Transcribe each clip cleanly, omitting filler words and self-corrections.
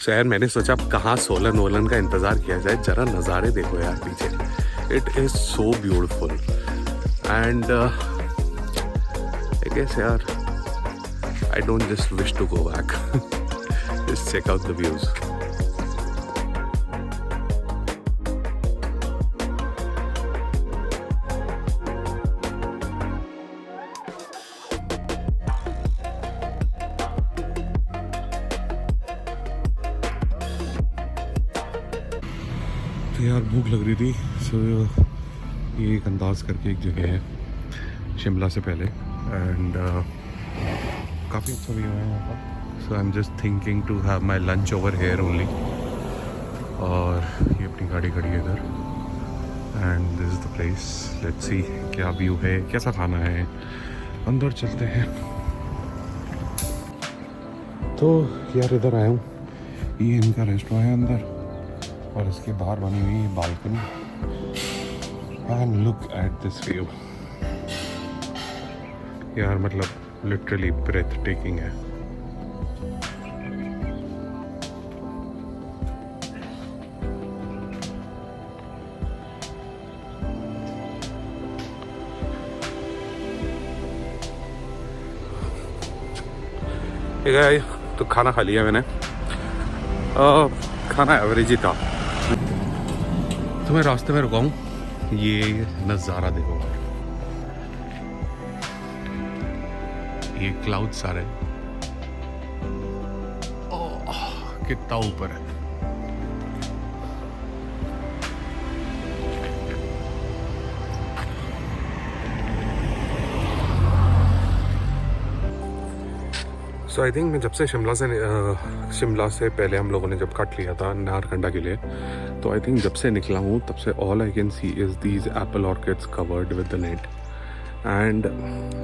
शहर मैंने सोचा अब कहाँ सोलन वोलन का इंतज़ार किया जाए, जरा नज़ारे देखो यार पीछे। It is so beautiful and I guess यार I don't just wish to go back, just check out the views. यार भूख लग रही थी, सो ये एक अंदाज करके एक जगह है शिमला से पहले एंड काफ़ी अच्छा व्यू है यहाँ का। So I am just thinking to have my lunch over here only. और ये अपनी गाड़ी खड़ी है इधर and this is the place. Let's see क्या व्यू है, कैसा खाना है, अंदर चलते हैं। तो यार इधर आया हूँ, ये इनका रेस्टोरेंट है अंदर और इसके बाहर बनी हुई balcony and look at this view. यार मतलब लिटरली ब्रेथ टेकिंग है। तो खाना खा लिया मैंने, खाना एवरेज ही था। तो मैं रास्ते में रुका हूँ, ये नज़ारा देखो, ये क्लाउड्स आ रहे हैं, ओह कितना ऊपर है। सो आई थिंक मैं जब से शिमला से पहले हम लोगों ने जब कट लिया था नारकंडा के लिए, तो आई थिंक जब से निकला हूँ तब से all I can see is these apple orchards covered with the net and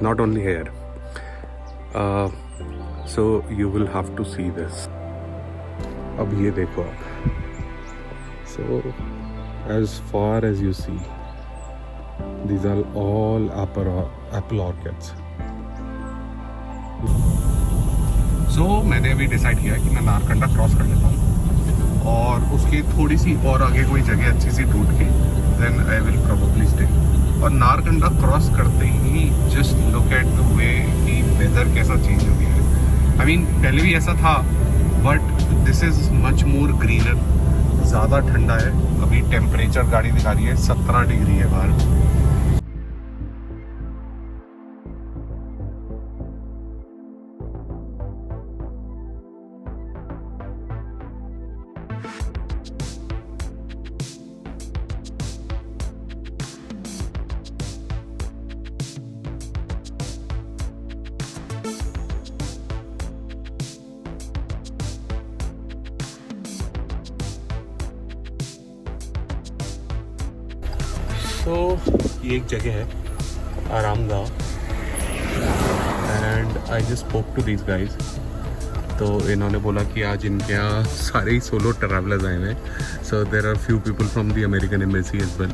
not only here, so you will have to see this. अब ये देखो आप, so as far as you see these are all apple orchards. So मैंने अभी decide किया है कि मैं नारकंडा क्रॉस कर लेता हूँ और उसकी थोड़ी सी और आगे कोई जगह अच्छी सी ढूंढ के then I will probably stay. और नारकंडा क्रॉस करते ही just look at the way कि वेदर कैसा चेंज हो गया है। आई मीन पहले भी ऐसा था but this is much more greener, ज़्यादा ठंडा है। अभी टेम्परेचर गाड़ी दिखा रही है 17 डिग्री है बाहर। तो ये एक जगह है आराम गाँव and I just spoke to these guys. तो इन्होंने बोला कि आज इनके यहाँ सारे ही सोलो ट्रैवलर्स आए हुए हैं, so there are few people from the American embassy as well.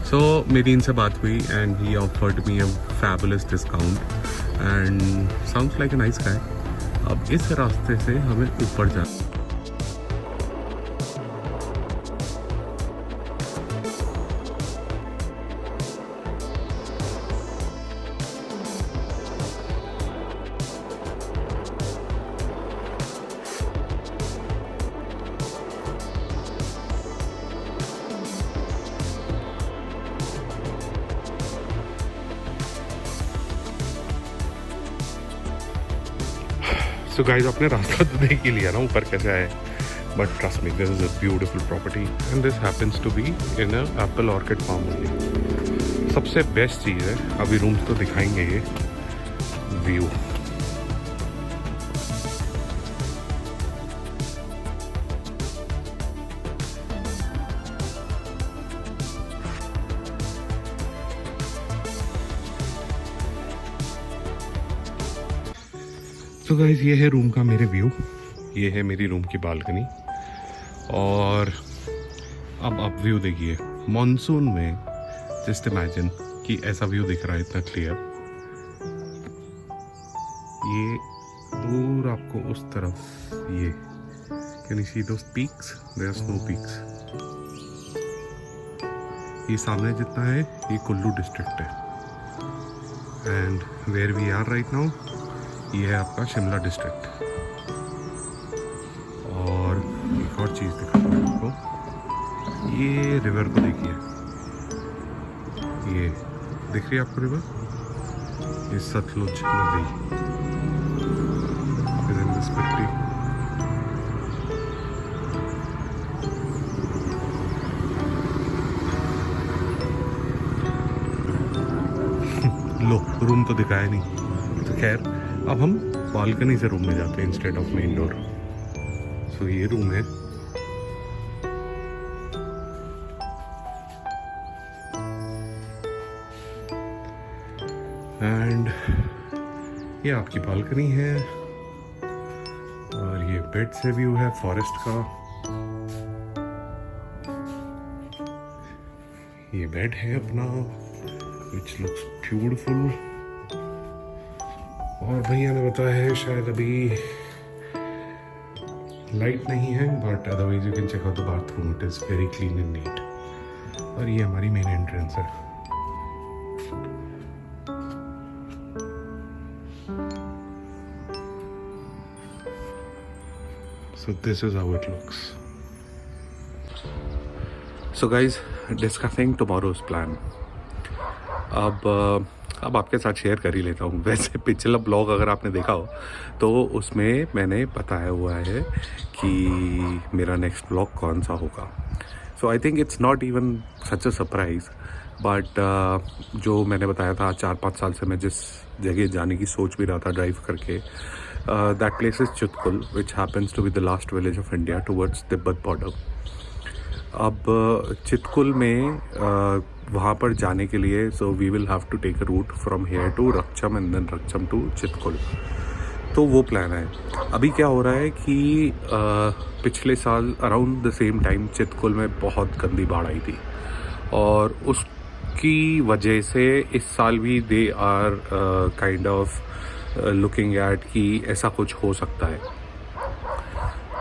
So मेरी इनसे बात हुई and he offered me a fabulous discount and sounds like a nice guy. अब इस रास्ते से हमें ऊपर जाना। सो गाइस अपने रास्ता तो देख ही लिया ना ऊपर कैसे आए, but trust me this is a beautiful property and this happens to be in a apple orchard farm only. सबसे बेस्ट चीज़ है, अभी रूम्स तो दिखाएंगे ये व्यू। तो गाइस ये है रूम का मेरे व्यू, ये है मेरी रूम की बालकनी। और अब आप व्यू देखिए मॉनसून में, जस्ट इमेजिन कि ऐसा व्यू दिख रहा है इतना क्लियर। ये दूर आपको उस तरफ ये Can you see those peaks? They are snow peaks. ये सामने जितना है ये कुल्लू डिस्ट्रिक्ट है, and where we are right now ये है आपका शिमला डिस्ट्रिक्ट। और एक और चीज़ दिखाता हूँ आपको, ये रिवर को देखिए, ये दिख रही है आपको रिवर, ये सतलुज नदी is in this picture. Low room तो दिखाया नहीं, तो खैर अब हम बालकनी से रूम में जाते हैं इंस्टेड ऑफ मेन डोर। सो ये रूम है, एंड ये आपकी बालकनी है, और ये बेड से व्यू है फॉरेस्ट का। ये बेड है अपना which looks beautiful। और भैया ने बताया है शायद अभी लाइट नहीं है, but otherwise you can check out the bathroom, it is very clean and neat. और ये हमारी मेन एंट्रेंस है। So this is how it looks. So guys, discussing tomorrow's plan. अब आपके साथ शेयर कर ही लेता हूँ। वैसे पिछला ब्लॉग अगर आपने देखा हो तो उसमें मैंने बताया हुआ है कि मेरा नेक्स्ट ब्लॉग कौन सा होगा। So I think it's not even such a surprise, but जो मैंने बताया था 4-5 साल से मैं जिस जगह जाने की सोच भी रहा था ड्राइव करके, that place is Chitkul, which happens to be the last village of India towards Tibet border. अब चितकुल में वहाँ पर जाने के लिए so we will have to take a route from here to Rakcham and then Rakcham to Chitkul. तो वो प्लान है। अभी क्या हो रहा है कि पिछले साल around the same time Chitkul में बहुत गंदी बाढ़ आई थी, और उसकी वजह से इस साल भी they are kind of looking at कि ऐसा कुछ हो सकता है।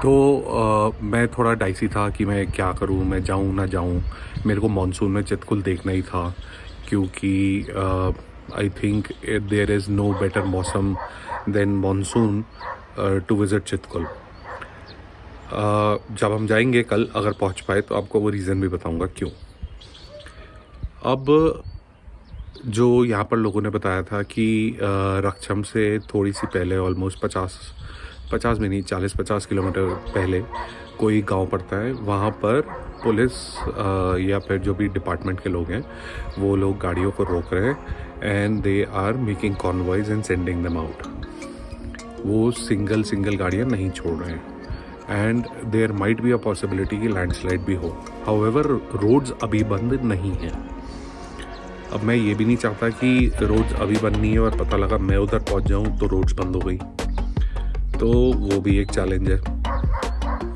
तो मैं थोड़ा डाइसी था कि मैं क्या करूं, मैं जाऊं ना जाऊं। मेरे को मॉनसून में चितकुल देखना ही था, क्योंकि I think there is no better मौसम than monsoon to visit Chitkul. जब हम जाएंगे कल, अगर पहुंच पाए तो आपको वो रीज़न भी बताऊंगा क्यों। अब जो यहाँ पर लोगों ने बताया था कि रक्षम से थोड़ी सी पहले ऑलमोस्ट 50 में नहीं 40-50 किलोमीटर पहले कोई गांव पड़ता है, वहाँ पर पुलिस या फिर जो भी डिपार्टमेंट के लोग हैं वो लोग गाड़ियों को रोक रहे हैं, and they are making convoys and sending them out. वो सिंगल गाड़ियाँ नहीं छोड़ रहे हैं, and there might be a possibility कि लैंडस्लाइड भी हो। हाउएवर रोड्स अभी बंद नहीं हैं। अब मैं ये भी नहीं चाहता कि रोड्स अभी बंद नहीं है और पता लगा मैं उधर पहुँच जाऊँ तो रोड्स बंद हो गई, तो वो भी एक चैलेंज है।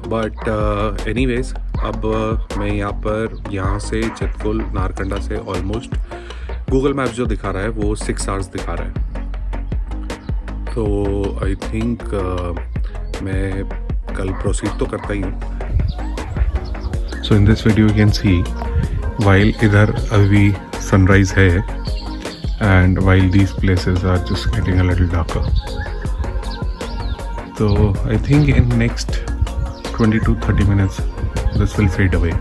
बट एनीवेज, अब मैं यहाँ से चितकुल नारकंडा से ऑलमोस्ट गूगल मैप्स जो दिखा रहा है वो 6 आवर्स दिखा रहा है। तो आई थिंक मैं कल प्रोसीड तो करता ही हूँ। So in this video you can see while इधर अभी सनराइज है, and while these places are just getting a little darker. So I think in next 20 to 30 minutes this will fade away.